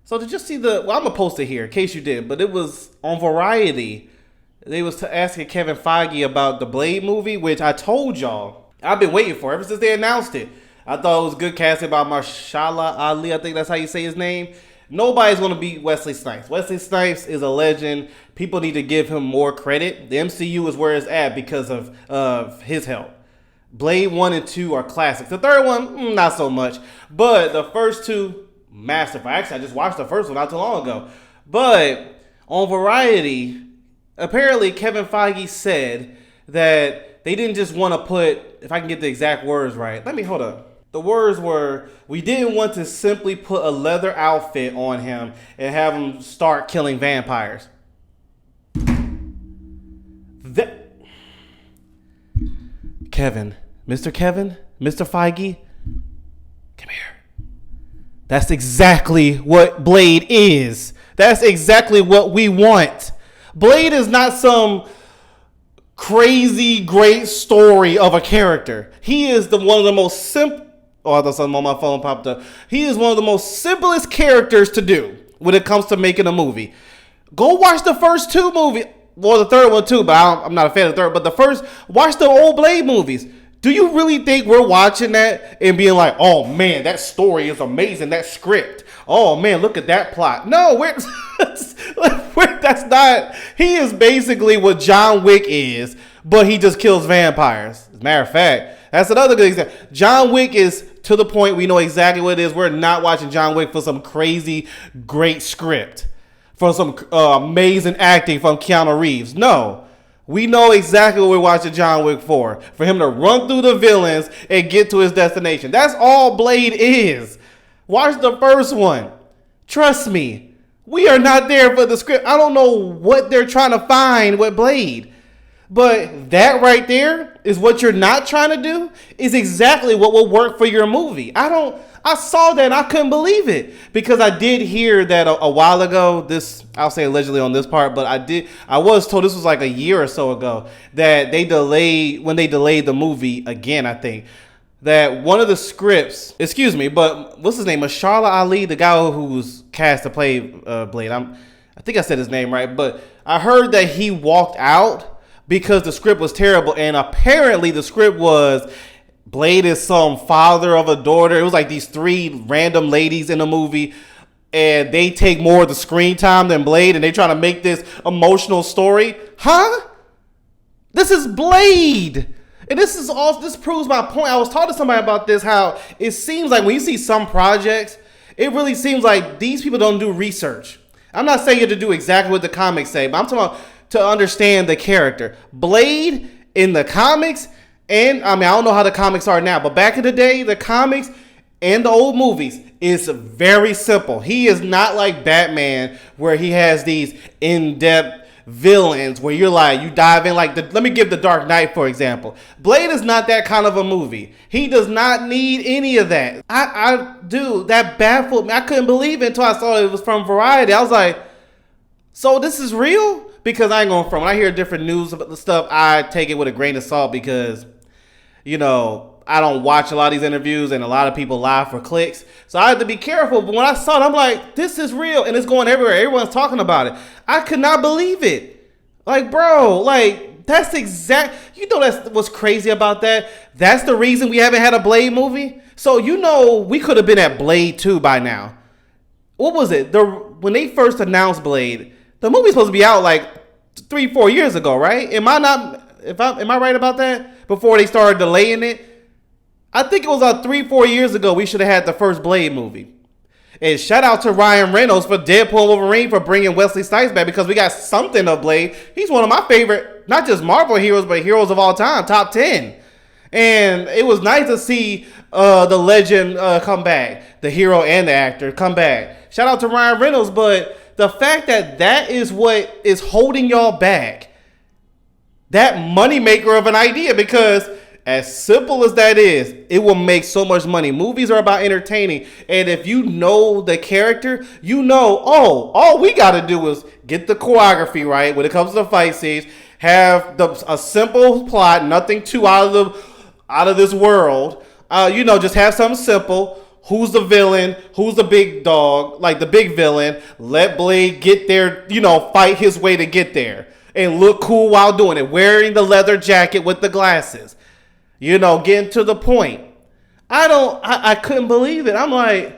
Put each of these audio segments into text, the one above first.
So did you see the? Well, I'm gonna post it here in case you did, but it was on Variety. They was asking Kevin Feige about the Blade movie, which I told y'all I've been waiting for ever since they announced it. I thought it was good casting by Mahershala Ali. I think that's how you say his name. Nobody's gonna beat Wesley Snipes. Wesley Snipes is a legend. People need to give him more credit. The MCU is where it's at because of his help. Blade 1 and 2 are classics. The third one, not so much. But the first two, masterful. Actually, I just watched the first one not too long ago. But on Variety, apparently Kevin Feige said that they didn't just want to put, if I can get the exact words right. Hold up. The words were, we didn't want to simply put a leather outfit on him and have him start killing vampires. Kevin, Mr. Feige, come here. That's exactly what Blade is. That's exactly what we want. Blade is not some crazy great story of a character. He is one of the most simple. Oh, I thought something on my phone popped up. He is one of the most simplest characters to do when it comes to making a movie. Go watch the first two movies. Well, the third one too, but I'm not a fan of the third. But the first, watch the old Blade movies. Do you really think we're watching that and being like, oh man, that story is amazing, that script. Oh man, look at that plot. No, that's not. He is basically what John Wick is, but he just kills vampires. As a matter of fact, that's another good example. John Wick is to the point we know exactly what it is. We're not watching John Wick for some crazy, great script, for some amazing acting from Keanu Reeves. No. We know exactly what we're watching John Wick for him to run through the villains and get to his destination. That's all Blade is. Watch the first one. Trust me, we are not there for the script. I don't know what they're trying to find with Blade. But that right there is what you're not trying to do is exactly what will work for your movie. I saw that and I couldn't believe it because I did hear that a while ago. I'll say allegedly on this part, but I was told this was like a year or so ago that when they delayed the movie again, I think that one of the scripts, but what's his name? Mahershala Ali, the guy who was cast to play Blade. I think I said his name right, but I heard that he walked out because the script was terrible, and apparently the script was Blade is some father of a daughter. It was like these three random ladies in the movie, and they take more of the screen time than Blade, and they trying to make this emotional story. Huh? This is Blade. And this proves my point. I was talking to somebody about this, how it seems like when you see some projects, it really seems like these people don't do research. I'm not saying you have to do exactly what the comics say, but I'm talking about to understand the character. Blade in the comics, and I don't know how the comics are now, but back in the day, the comics and the old movies is very simple. He is not like Batman where he has these in-depth villains where you're like, you dive in like let me give The Dark Knight, for example. Blade is not that kind of a movie. He does not need any of that. Dude, that baffled me. I couldn't believe it until I saw it was from Variety. I was like, so this is real? Because I ain't going from when I hear different news about the stuff, I take it with a grain of salt because, I don't watch a lot of these interviews and a lot of people lie for clicks. So I had to be careful. But when I saw it, I'm like, this is real. And it's going everywhere. Everyone's talking about it. I could not believe it. Like, bro, that's that's what's crazy about that. That's the reason we haven't had a Blade movie. So, we could have been at Blade 2 by now. What was it? When they first announced Blade, the movie's supposed to be out like 3-4 years ago, right? Am I right about that? Before they started delaying it? I think it was 3-4 years ago we should have had the first Blade movie. And shout out to Ryan Reynolds for Deadpool and Wolverine for bringing Wesley Snipes back because we got something of Blade. He's one of my favorite, not just Marvel heroes, but heroes of all time, top 10. And it was nice to see the legend come back, the hero and the actor come back. Shout out to Ryan Reynolds, but the fact that is what is holding y'all back, that moneymaker of an idea, because as simple as that is, it will make so much money. Movies are about entertaining. And if you know the character, all we got to do is get the choreography right when it comes to the fight scenes, have a simple plot, nothing too out of this world. Just have something simple. who's the villain, who's the big dog, like the big villain. Let Blade get there, fight his way to get there. And look cool while doing it. Wearing the leather jacket with the glasses. Getting to the point. I couldn't believe it. I'm like,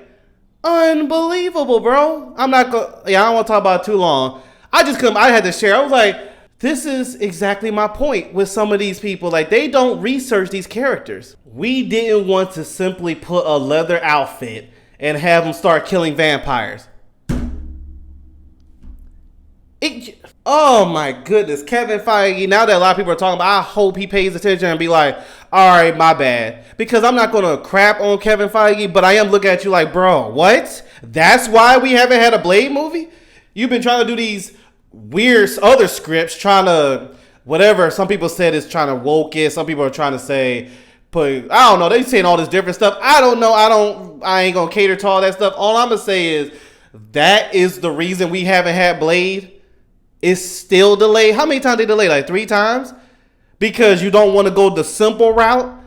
unbelievable, bro. I don't want to talk about it too long. I had to share. I was like, this is exactly my point with some of these people. Like, they don't research these characters. We didn't want to simply put a leather outfit and have them start killing vampires. Oh my goodness, Kevin Feige. Now that a lot of people are talking about, I hope he pays attention and be like, all right, my bad. Because I'm not going to crap on Kevin Feige, but I am looking at you like, bro, what? That's why we haven't had a Blade movie? You've been trying to do these weird other scripts, trying to, whatever. Some people said it's trying to woke it. Some people are trying to say, I don't know. They saying all this different stuff. I don't know. I ain't going to cater to all that stuff. All I'm going to say is that is the reason we haven't had Blade. It's still delayed. How many times they delayed? Like 3 times? Because you don't want to go the simple route.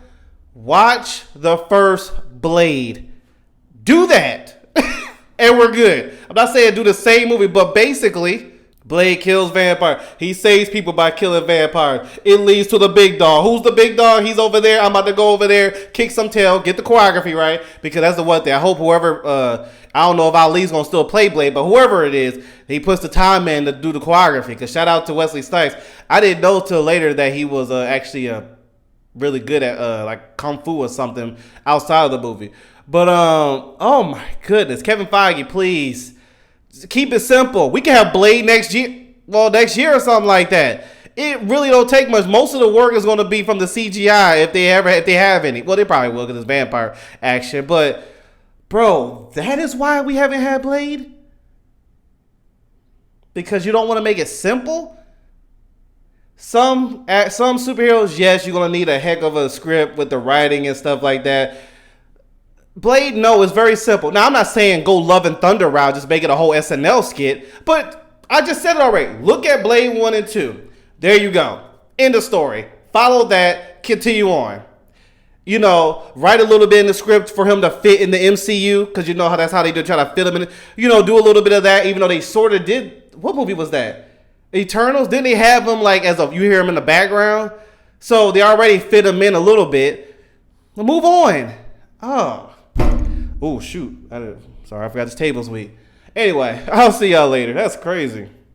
Watch the first Blade. Do that. And we're good. I'm not saying do the same movie, but basically, Blade kills vampire. He saves people by killing vampires. It leads to the big dog. Who's the big dog? He's over there. I'm about to go over there, kick some tail, get the choreography right. Because that's the one thing. I hope whoever, I don't know if Ali's going to still play Blade, but whoever it is, he puts the time in to do the choreography. Because shout out to Wesley Snipes. I didn't know till later that he was actually really good at like Kung Fu or something outside of the movie. But, oh my goodness. Kevin Feige, please. Keep it simple. We can have Blade next year or something like that. It really don't take much. Most of the work is going to be from the CGI if they have any. Well, they probably will because it's vampire action. But, bro, that is why we haven't had Blade? Because you don't want to make it simple? Some superheroes, yes, you're going to need a heck of a script with the writing and stuff like that. Blade, no, it's very simple. Now, I'm not saying go Love and Thunder route, just make it a whole SNL skit. But I just said it already. Look at Blade 1 and 2. There you go. End of story. Follow that. Continue on. Write a little bit in the script for him to fit in the MCU. Because that's how they do, try to fit him in. Do a little bit of that, even though they sort of did. What movie was that? Eternals? Didn't they have him like you hear him in the background? So they already fit him in a little bit. Move on. Oh, shoot. Sorry, I forgot this table's weak. Anyway, I'll see y'all later. That's crazy.